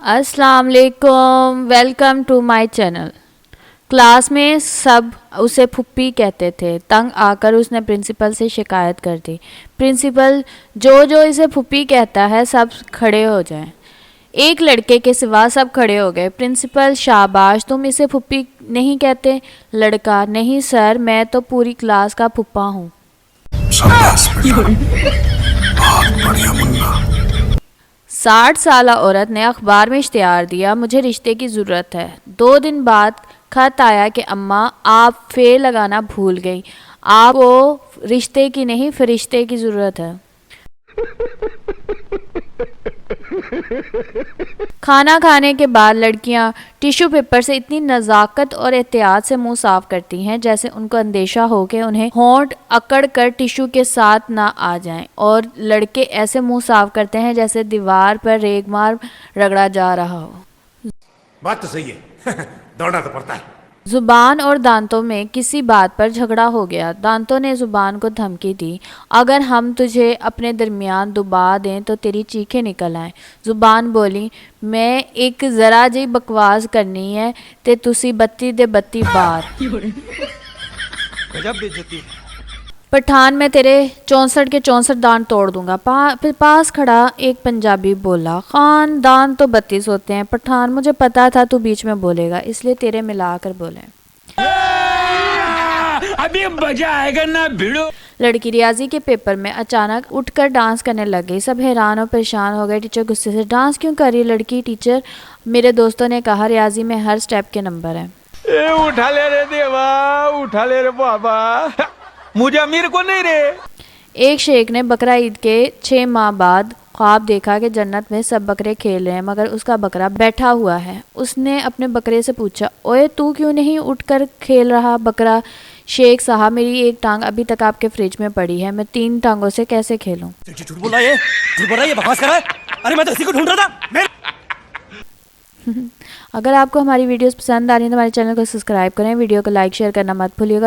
अस्सलाम वालेकुम, welcome to my channel. Class में सब उसे फुप्पी कहते थे। तंग आकर उसने प्रिंसिपल से शिकायत कर दी। प्रिंसिपल, जो इसे फुप्पी कहता है सब खड़े हो जाएं। एक लड़के के सिवा सब खड़े हो गए। प्रिंसिपल, शाबाश, तुम इसे फुप्पी नहीं कहते? लड़का, नहीं सर, मैं तो पूरी क्लास का फुप्पा हूँ। शाबाश बेटा, बहुत बढ़िया मुन्ना। 60 साला औरत ने अखबार में इश्तिहार दिया, मुझे रिश्ते की ज़रूरत है। 2 दिन बाद खत आया कि अम्मा आप फे लगाना भूल गई, आपको रिश्ते की नहीं फरिश्ते की ज़रूरत है। खाना खाने के बाद लड़कियां टिश्यू पेपर से इतनी नज़ाकत और एहतियात से मुंह साफ करती हैं जैसे उनको अंदेशा हो कि उन्हें होंठ अकड़ कर टिश्यू के साथ ना आ जाएं, और लड़के ऐसे मुंह साफ करते हैं जैसे दीवार पर रेगमार रगड़ा जा रहा हो। बात तो सही है। दौड़ना तो पड़ता है। जुबान और दांतों में किसी बात पर झगड़ा हो गया। दांतों ने जुबान को धमकी दी, अगर हम तुझे अपने दरमियान दुबा दें तो तेरी चीखें निकल आएं। जुबान बोली, मैं एक ज़रा जी बकवास करनी है ते तुसी 32 दे 32 बार। गजब बेइज्जती है। पठान, मैं तेरे 64 के 64 दांत तोड़ दूंगा। पास खड़ा एक पंजाबी बोला, खान, दांत तो 32 होते हैं। पठान, मुझे पता था तू बीच में बोलेगा, इसलिए तेरे मिलाकर बोले। अभी मजा आएगा ना भिड़ो। लड़की रियाजी के पेपर में अचानक उठकर डांस करने लग गई। सब हैरान और परेशान हो गए। टीचर गुस्से से, डांस क्यों कर रही लड़की? टीचर, मेरे दोस्तों ने कहा रियाजी में हर स्टेप के नंबर हैं। उठा ले रे देवा, उठा ले रे बाबा, मुझे अमीर को नहीं रे। एक शेख ने बकरा ईद के 6 माह बाद ख्वाब देखा कि जन्नत में सब बकरे खेल रहे हैं मगर उसका बकरा बैठा हुआ है। उसने अपने बकरे से पूछा, ओए तू क्यों नहीं उठकर खेल रहा? बकरा, शेख साहब, मेरी एक टांग अभी तक आपके फ्रिज में पड़ी है, मैं 3 टांगों से कैसे खेलूं? झूठ बोला ये, झूठ बोला ये, बकवास कर रहा है। अरे मैं तो इसी को ढूंढ रहा था। अगर आपको हमारी वीडियोस पसंद आ रही है तो हमारे चैनल को सब्सक्राइब करें, वीडियो को लाइक शेयर करना मत भूलिएगा।